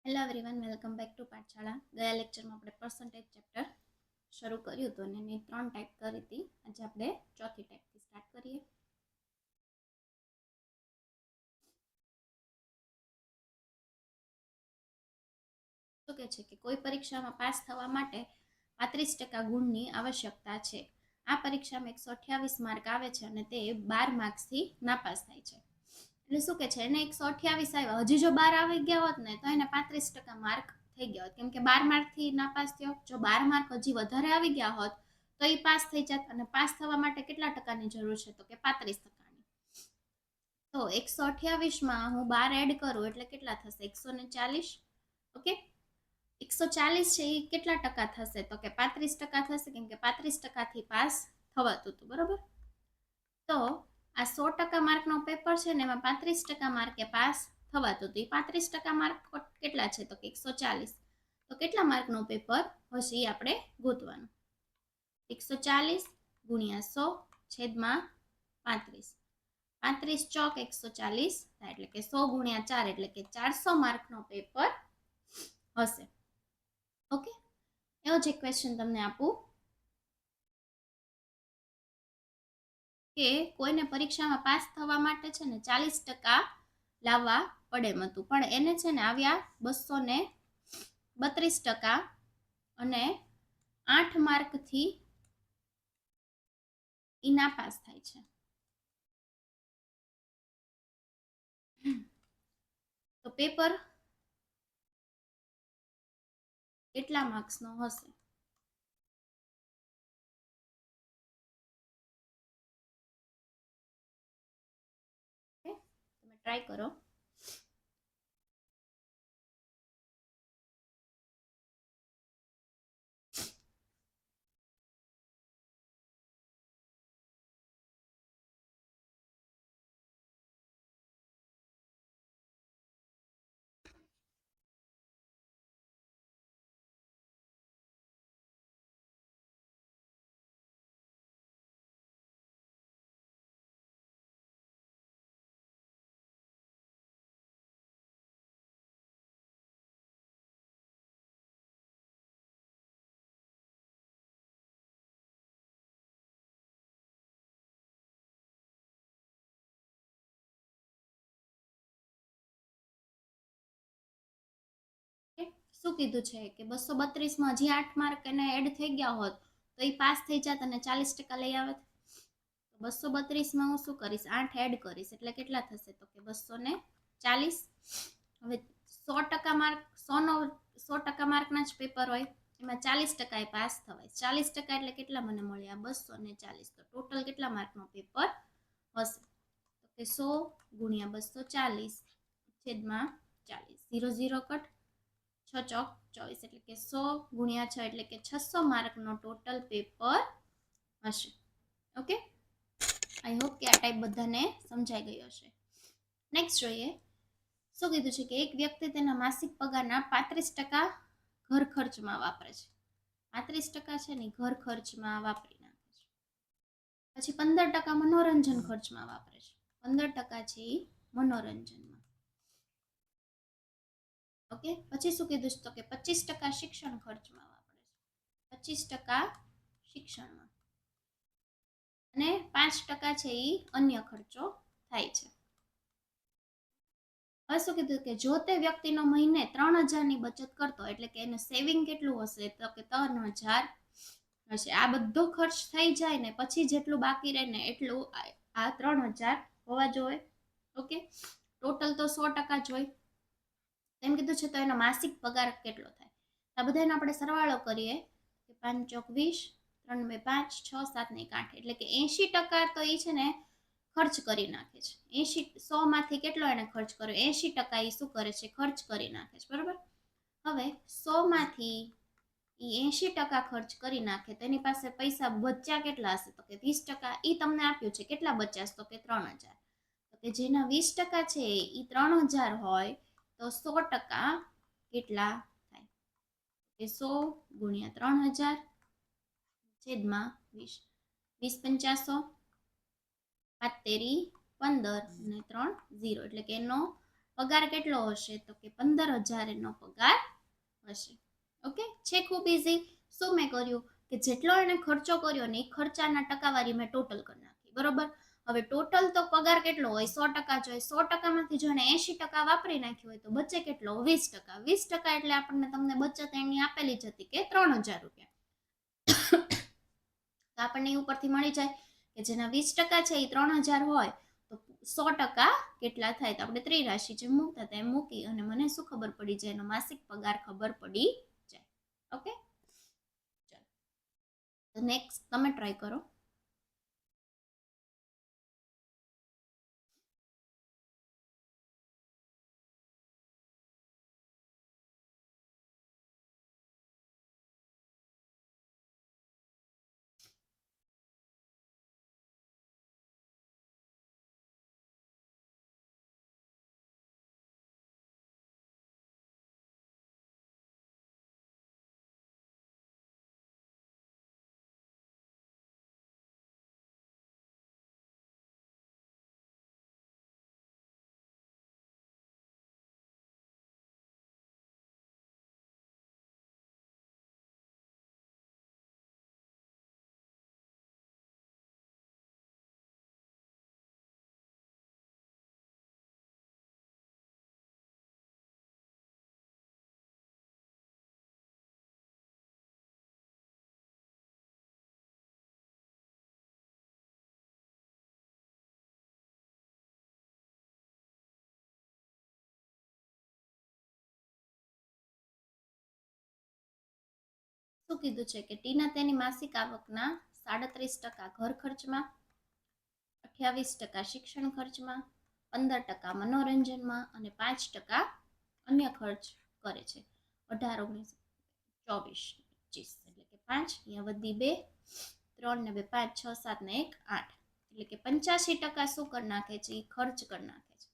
Hello everyone, welcome back to Pathshala. ગયા લેક્ચરમાં આપણે પર્સન્ટેજ ચેપ્ટર શરૂ કર્યું હતું અને એની 3 ટાઈપ કરી હતી. આજે આપણે ચોથી ટાઈપથી સ્ટાર્ટ કરીએ. શું કહે છે કે કોઈ પરીક્ષામાં પાસ થવા માટે 35% ગુણની આવશ્યકતા છે. આ પરીક્ષામાં 128 માર્ક આવે છે અને તે 12 માર્ક્સથી નાપાસ થાય છે. એટલે શું કે છે, એને 128 આવ્યા, હજી જો 12 આવી ગયા હોત ને તો એને 35% માર્ક થઈ ગયા હોત, કેમ કે 12 માર્કથી નાપાસ થયો. જો 12 માર્ક હજી વધારે આવી ગયા હોત તો એ પાસ થઈ જાત. અને પાસ થવા માટે કેટલા ટકાની જરૂર છે? તો કે 35%ની. તો 128માં હું 12 એડ કરું એટલે કેટલા થશે? 140. ઓકે, 140 છે એ કેટલા ટકા થશે? તો કે 35% થશે, કેમ કે 35%થી પાસ થવાતું હતું. બરોબર. તો આ 100% માર્કનો પેપર છે ને, એમાં 35% માર્કે પાસ થવાતું હતું. એ 35% માર્ક કેટલા છે? તો કે 140. તો કેટલા માર્કનું પેપર હશે એ આપણે ગોતવાનું. 140 ગુણ્યા 100 છેદમાં 35. 35 ચોક 140 થાય, એટલે કે 100 ગુણ્યા 4 એટલે કે 400 માર્કનો પેપર હશે. ઓકે, એવો જ એક ક્વેશ્ચન તમને આપું કે કોઈને પરીક્ષામાં પાસ થવા માટે છે ને 40% લાવવા પડે એમ હતું, પણ એને છે ને આવ્યા 232% અને 8 માર્કથી ઈ નાપાસ થાય છે. તો પેપર કેટલા માર્ક્સનો હશે? તમે ટ્રાય કરો. શું કીધું છે કે 232માં હજી 8 માર્ક એને એડ થઈ ગયા હોત તો એ પાસ થઈ જાત અને 40% લઈ આવત. 232માં હું શું કરીશ? 8 એડ કરીશ એટલે કેટલા થશે? તો કે 240. હવે 100% માર્ક, 100% માર્કના જ પેપર હોય, એમાં 40% એ પાસ થવાય. 40% એટલે કેટલા મને મળ્યા? 240. તો ટોટલ કેટલા માર્કનો પેપર હશે? તો કે 100 ગુણ્યા 240 છેદમાં 40. 0 0 કટ, 6 ચોક 24 એટલે કે 100 ગુણ્યા 6 એટલે કે 600 માર્કનો ટોટલ પેપર હશે. ઓકે, આઈ હોપ કે આ ટાઈપ બધાને સમજાઈ ગયો હશે. નેક્સ્ટ જોઈએ. શું કીધું છે કે એક વ્યક્તિ તેના માસિક પગારના 35% ઘર ખર્ચમાં વાપરે છે. 35% છે ને ઘર ખર્ચમાં વાપરી નાખે છે. પછી 15% મનોરંજન ખર્ચમાં વાપરે છે. 15% છે એ મનોરંજનમાં. ઓકે, પછી શું કીધું છે? તો કે 25% શિક્ષણ ખર્ચમાં વાપરે છે. 25% શિક્ષણમાં અને 5% છે એ અન્ય ખર્ચો થાય છે. હવે શું કીધું કે જો તે વ્યક્તિનો મહિને 3000ની બચત કરતો, એટલે કે એનું સેવિંગ કેટલું હશે? તો કે 3000 હશે. આ બધો ખર્ચ થઈ જાય ને પછી જેટલું બાકી રહે ને એટલું આ 3000 હોવા જોઈએ. ઓકે, ટોટલ તો 100% જ હોય. એમ કીધું છે તો એનો માસિક પગાર કેટલો થાય? આ બધાનો આપણે સરવાળો કરીએ કે 5 ચોક 20, 3 2 5, 6 7 ને 8 એટલે કે 80% તો એ છે ને ખર્ચ કરી નાખે છે. 100 માંથી કેટલો એને ખર્ચ કર્યો? 80% એ શું કરે છે? ખર્ચ કરી નાખે છે. બરોબર. હવે 100 માંથી એ 80% ખર્ચ કરી નાખે તો એની પાસે પૈસા બચ્યા કેટલા હશે? તો કે 20%. એ તમને આપ્યું છે કેટલા બચ્યા? તો કે 3000. તો કે જેના 20% છે એ 3000 હોય તો 100% કેટલા થાય? કે 100 ગુણ્યા 3000 છેદમાં 20. 20 500, 5 તેરી 15 અને 3 0 એટલે કે એનો પગાર કેટલો હશે? તો કે 15,000 એનો પગાર હશે. ઓકે, છે ખૂબ ઇઝી. શું મેં કર્યું કે જેટલો એને ખર્ચો કર્યો ને એ ખર્ચાના ટકાવારી મેં ટોટલ કરી નાખી. બરોબર. હવે ટોટલ તો પગાર કેટલો હોય? 100% જોઈએ. 100%માંથી જો એને 80% વાપરી નાખ્યું હોય તો બચે કેટલો? 20%. 20% એટલે આપણને તમને બચત એની આપેલી જ હતી કે 3,000 રૂપિયા. તો આપણને એ ઉપરથી મળી જાય કે જેના 20% છે એ 3,000 હોય તો 100% કેટલા થાય? તો આપણે ત્રિરાશિ જે મૂકતા હતા એમ મૂકી અને મને શું ખબર પડી જાય? એનો માસિક પગાર ખબર પડી જાય. ઓકે, ચાલો તો નેક્સ્ટ તમે ટ્રાય કરો. શું કીધું છે કે ટીના તેની માસિક આવકના 37% ઘર ખર્ચમાં, 28% શિક્ષણ ખર્ચમાં, 15% મનોરંજનમાં અને 5% અન્ય ખર્ચ કરે છે. 18, 19, 24, 25 એટલે કે 5, અહીંયા વધી 2, 3 ને 2 5, 6, 7 ને 1 8 એટલે કે 85% શું કરી નાખે છે? એ ખર્ચ કરી નાખે છે.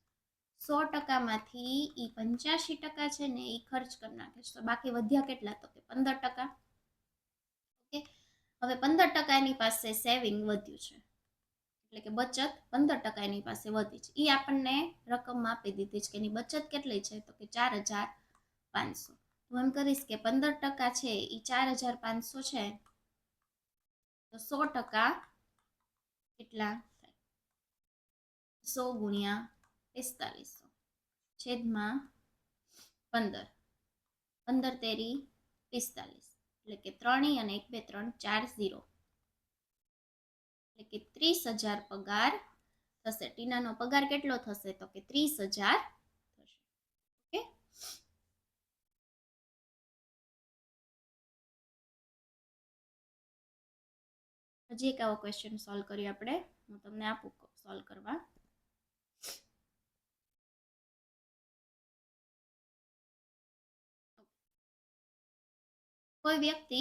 100%માંથી એ 85% છે ને એ ખર્ચ કરી નાખે છે. તો બાકી વધ્યા કેટલા? તો કે 15%. ઓકે, હવે 15% એની પાસે સેવિંગ વધ્યું છે એટલે કે બચત 15% એની પાસે વધી છે. એ આપણને રકમ આપી દીધી છે કે એની બચત કેટલી છે? તો કે 4,500. હું એમ કરીશ કે 15% છે એ 4,500 છે તો 100% કેટલા થાય? 100 ગુણ્યા 4500 છેદમાં 15. 15 તેરી 45 એટલે કે 3 અને 1 2 3 4 0 એટલે કે 30,000 પગાર થશે. ટીનાનો પગાર કેટલો થશે? તો કે 30,000 થશે. ઓકે, હજી એક આવો ક્વેશ્ચન સોલ્વ કરીએ આપણે. હું તમને આપું સોલ્વ કરવા. કોઈ વ્યક્તિ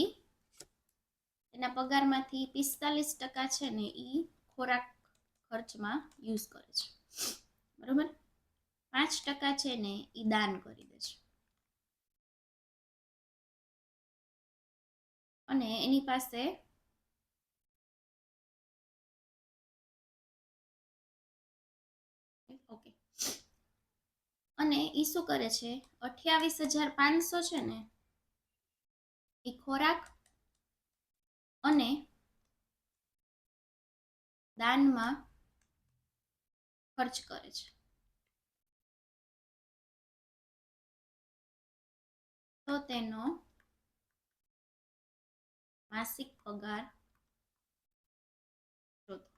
એના પગારમાંથી 45% છે ને એ ખોરાક ખર્ચમાં યુઝ કરે છે. બરોબર. 5% છે ને એ દાન કરી દે છે અને એની પાસે ઓકે અને એ શું કરે છે? 28,500 છે ને એ ખોરાક અને દાનમાં ખર્ચ કરે છે. તો તેનો માસિક પગાર શોધો.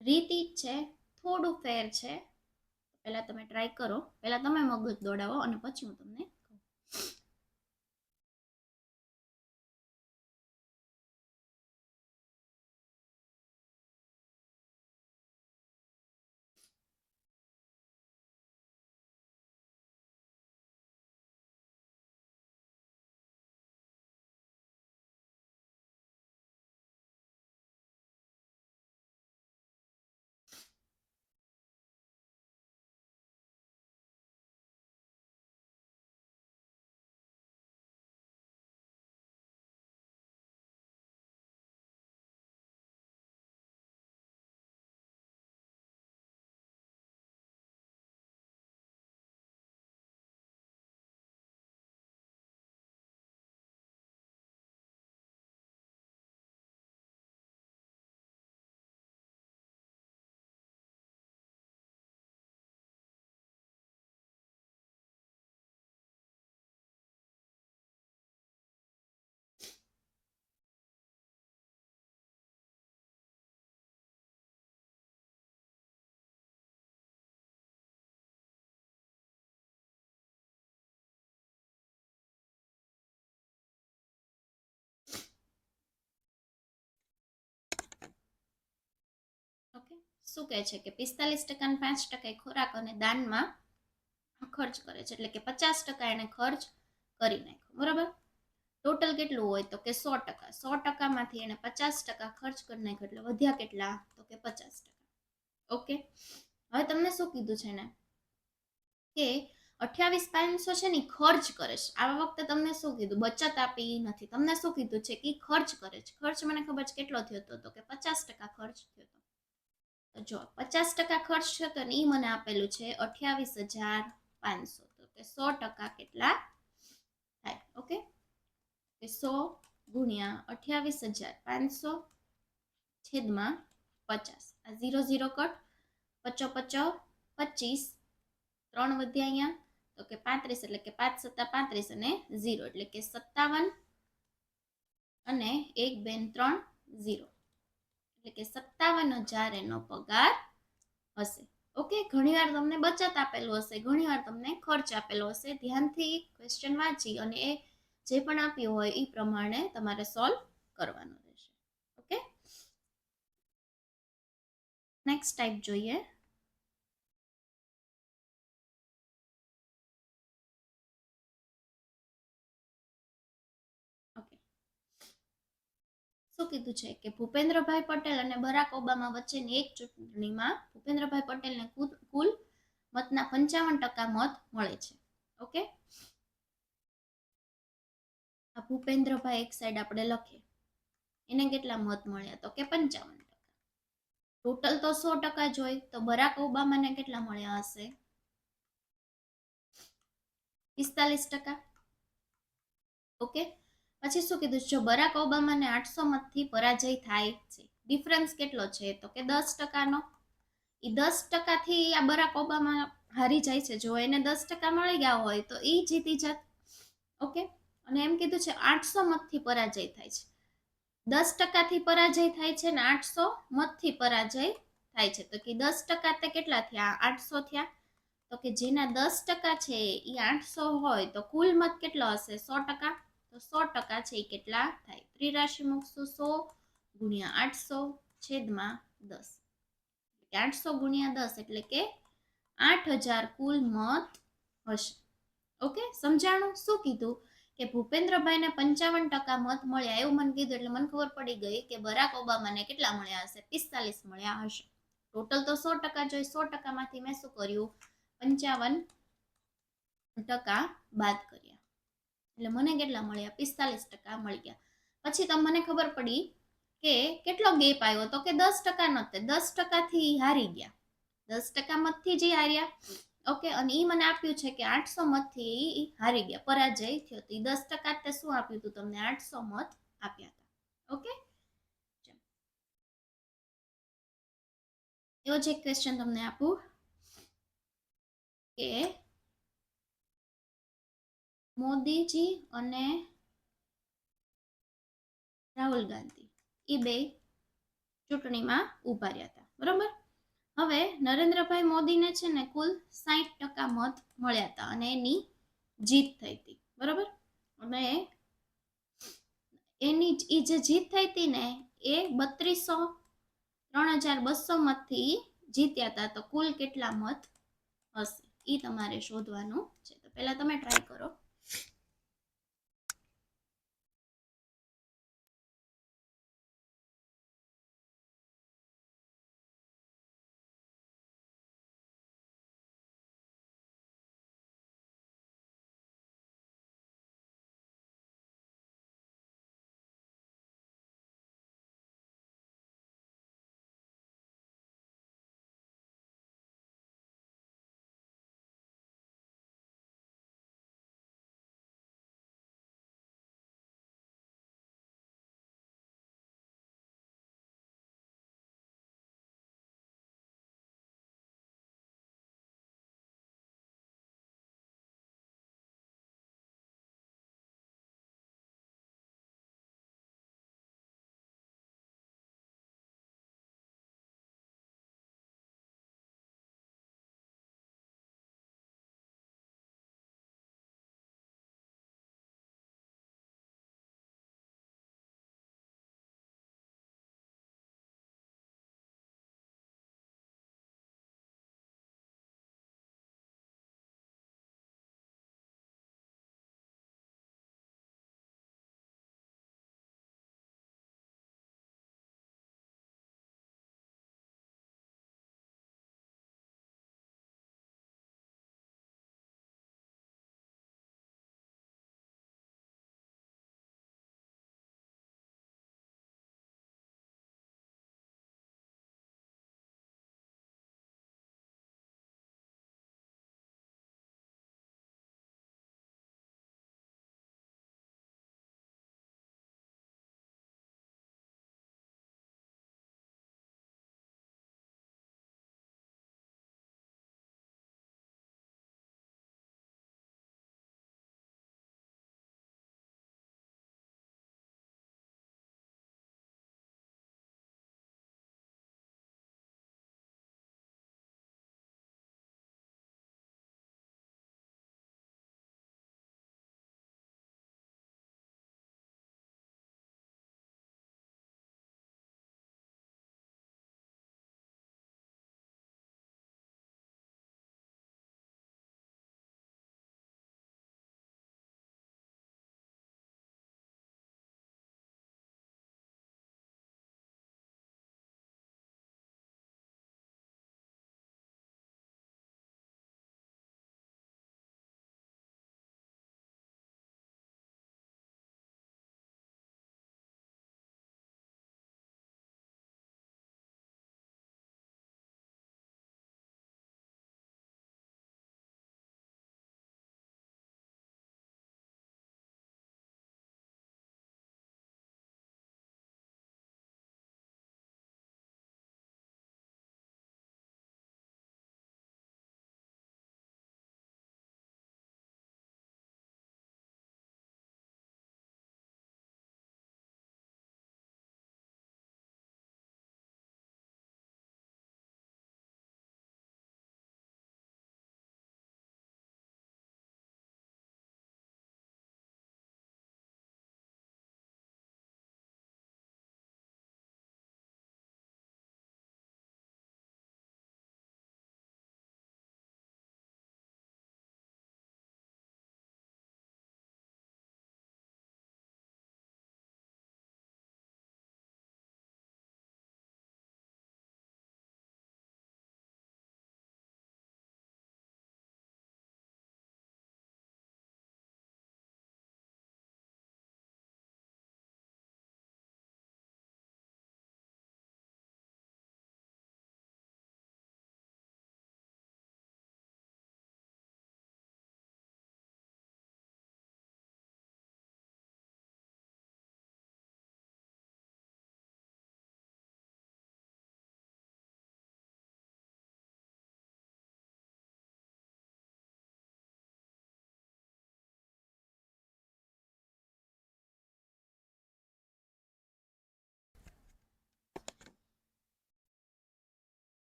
રીત ઈ જ છે, થોડું ફેર છે. પહેલા તમે ટ્રાય કરો. પહેલા તમે મગજ દોડાવો અને પછી હું તમને કહું. શું કહે છે કે 45% અને 5% ખોરાક અને દાનમાં ખર્ચ કરે છે, એટલે કે 50% એને ખર્ચ કરી નાખ્યો, બરાબર. ટોટલ કેટલું હોય તો કે 100%. 100%માંથી એને 50% ખર્ચ કરી નાખ્યો, એટલે વધ્યા કેટલા તો કે 50%. ઓકે, હવે તમને શું કીધું છે ને કે 28,500 છે ને ખર્ચ કરે છે. આ વખતે તમને શું કીધું, બચત આપી નથી, તમને શું કીધું છે કે ખર્ચ કરે છે. ખર્ચ મને ખબર છે કેટલો થયો હતો તો કે 50% ખર્ચ થયો હતો. તો જો 50% ખર્ચ થયો તો એ મને આપેલું છે 28,500, તો કે 100% કેટલા થાય. ઓકે, 100 ગુણ્યા 28,500 છેદમાં 50. આ 0 0 કટ, 50 50 25, 3 વધ્યા અહીંયા તો કે 35, એટલે કે 5 સત્તા 35 અને 0 એટલે કે 57 અને 1 2 3 0, એટલે કે 57,000 એનો પગાર હશે. ઓકે, ઘણીવાર તમને બચત આપેલું હશે, ઘણીવાર તમને ખર્ચ આપેલો હશે. ધ્યાનથી ક્વેશ્ચન વાંચી અને એ જે પણ આપ્યું હોય એ પ્રમાણે તમારે સોલ્વ કરવાનું રહેશે. ઓકે, નેક્સ્ટ ટાઈપ જોઈએ. ઓકે, શું કીધું છે કે ભૂપેન્દ્રભાઈ પટેલ અને બરાક ઓબામા વચ્ચેની એક ચૂંટણીમાં ભૂપેન્દ્રભાઈ પટેલને કુલ મતના 55% મત મળે છે. ઓકે, આ ભૂપેન્દ્રભાઈ એક સાઈડ આપણે લખીએ, એને કેટલા મત મળ્યા તો કે 55%. ટોટલ તો 100% જ હોય, તો બરાક ઓબામાને કેટલા મળ્યા હશે 45%. ઓકે, પછી શું કીધું, જો બરાક ઓબામાને 800 મતથી પરાજય થાય છે, ડિફરન્સ કેટલો છે તો કે 10%નો. એ 10%થી આ બરાક ઓબામા હારી જાય છે. જો એને 10% મળી ગયા હોય તો એ જીતી જાત. ઓકે, અને એમ કીધું છે 800 મતથી પરાજય થાય છે. 10%થી પરાજય થાય છે ને 800 મતથી પરાજય થાય છે, તો કે 10% તે કેટલા થયા 800 થયા. તો કે જેના 10% છે એ 800 હોય તો કુલ મત કેટલો હશે 100%. તો 100% છે એ કેટલા થાય, ત્રિરાશિ મૂકશું 100 ગુણ્યા 800 છેદમાં 10, 800 ગુણ્યા 10 એટલે કે 8,000 કુલ મત હશે. ઓકે, સમજાણું. શું કીધું કે ભૂપેન્દ્રભાઈને 55% મત મળ્યા એવું મને કીધું, એટલે મને ખબર પડી ગઈ કે બરાક ઓબામાને કેટલા મળ્યા હશે 45 મળ્યા હશે. ટોટલ તો 100% જોઈ, 100%માંથી મેં શું કર્યું 55% બાદ કર્યા, એટલે મને કેટલા મળ્યા 45% મળી ગયા. પછી તો મને ખબર પડી કે કેટલો ગેપ આવ્યો તો કે 10% નો, 10%થી હારી ગયા, 10% મતથી જ હાર્યા. ઓકે, અને એ મને આપ્યું છે કે 800 મતથી હારી ગયા, પરાજય થયો. તો 10% તે શું આપ્યું હતું તમને 800 મત આપ્યા હતા. ઓકે, એવો જ એક ક્વેશ્ચન તમને આપું કે મોદીજી અને રાહુલ ગાંધી એ બે ચૂંટણીમાં ઉભા રહ્યા હતા, બરોબર. હવે નરેન્દ્રભાઈ મોદીને છે ને કુલ 60% મત મળ્યા હતા અને એની જીત થઈ હતી, બરોબર. અને એની જે જીત થઈ હતી ને એ 3,200 મતથી જીત્યા હતા. તો કુલ કેટલા મત હશે એ તમારે શોધવાનું છે. તો પહેલા તમે ટ્રાય કરો.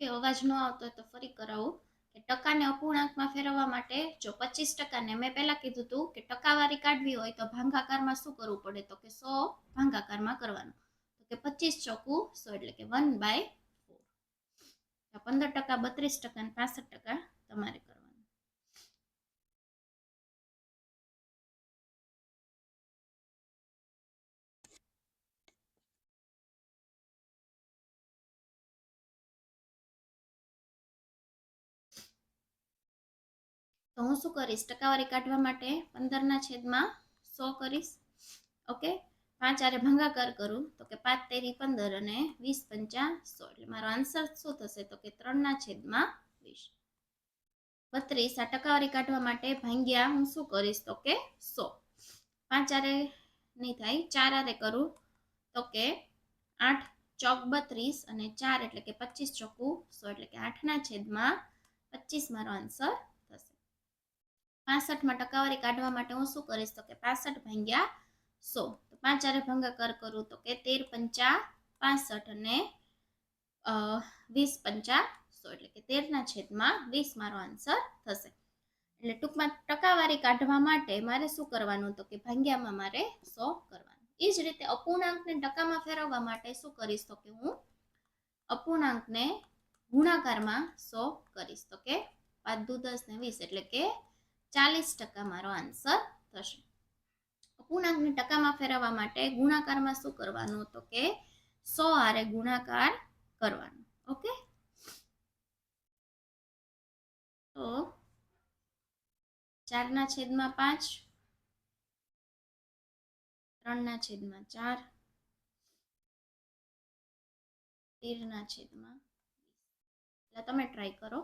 ઓકે, અવાજ ન આવતો હોય તો ફરી કરાવું કે ટકાને અપૂર્ણાંકમાં ફેરવવા માટે જો 25%ને મેં પહેલા કીધું હતું કે ટકાવારી કાઢવી હોય તો ભાગાકારમાં શું કરવું પડે, તો કે 100 ભાગાકારમાં કરવાનું. તો કે 25 ચોકુ 100 એટલે કે 1/4. 15%, 32% અને 65% તમારે કરવાનું. તો હું શું કરીશ, ટકાવારી કાઢવા માટે 15/100 કરીશ. ઓકે, 5 આરે ભાગાકાર કરું તો કે 5 તેરી 15 અને 20 પંચા 100 એટલે મારો આન્સર શું થશે, તો કે 3/20. 32 આ ટકાવારી કાઢવા માટે ભાગ્યા હું શું કરીશ, તો કે 100. 5 આરે નહીં થાય, 4 આરે કરું તો કે 8 ચોક 32 અને 4 એટલે કે 25 ચોકુ 100 એટલે કે 8/25 મારો આન્સર થશે. 65માં ટકાવારી કાઢવા માટે હું શું કરીશ, તો કે 65 ભાગ્યા 100. તો 5 આરે ભાગાકાર કરું તો કે 13 પંચા 65 અને 20 પંચા 100 એટલે કે 13/20 મારો આન્સર થશે. એટલે ટૂંકમાં ટકાવારી કાઢવા માટે મારે શું કરવાનું, તો કે ભાગ્યામાં મારે 100 કરવાનું. એ જ રીતે અપૂર્ણાંકને ટકામાં ફેરવવા માટે શું કરીશ, તો કે હું અપૂર્ણાંકને ગુણાકારમાં 100 કરીશ. તો કે 5 દુ 10 ને 20 એટલે કે 40% મારો આન્સર થશે. અપૂર્ણાંકને ટકામાં ફેરવવા માટે ગુણાકારમાં શું કરવાનું, તો કે 100 આરે ગુણાકાર કરવાનો. ઓકે, તો 4/5, 3/4, 13/20. એટલે તમે ટ્રાય કરો.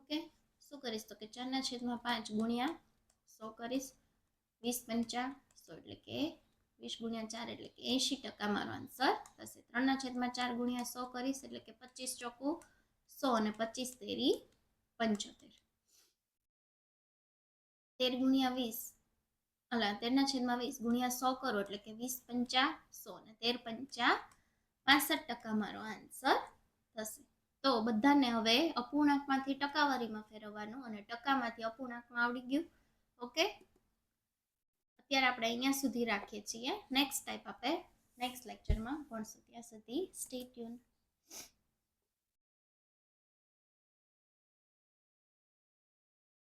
ઓકે, શું કરીશ, તો કે 4/5 ગુણ્યા 100 કરીશ. 20 પંચા 100 એટલે કે 20 ગુણ્યા 4 એટલે કે 80% મારો આન્સર થશે. 3/4 ગુણ્યા 100 કરીશ એટલે કે 25 ચોકુ 100 અને 25 તેરી 75. 13 ગુણ્યા 20 અલા 13/20 ગુણ્યા 100 કરો એટલે કે 20 પંચા 100 અને 13 પંચા 65% મારો આન્સર થશે. તો બધાને હવે અપૂર્ણાંકમાંથી ટકાવારીમાં ફેરવવાનું અને ટકામાંથી અપૂર્ણાંકમાં આવડી ગયું. ઓકે, અત્યારે આપણે અહીંયા સુધી રાખીએ છીએ. નેક્સ્ટ ટાઈપ આપણે નેક્સ્ટ લેક્ચરમાં ભણશું. ત્યાં સુધી સ્ટે ટ્યુન.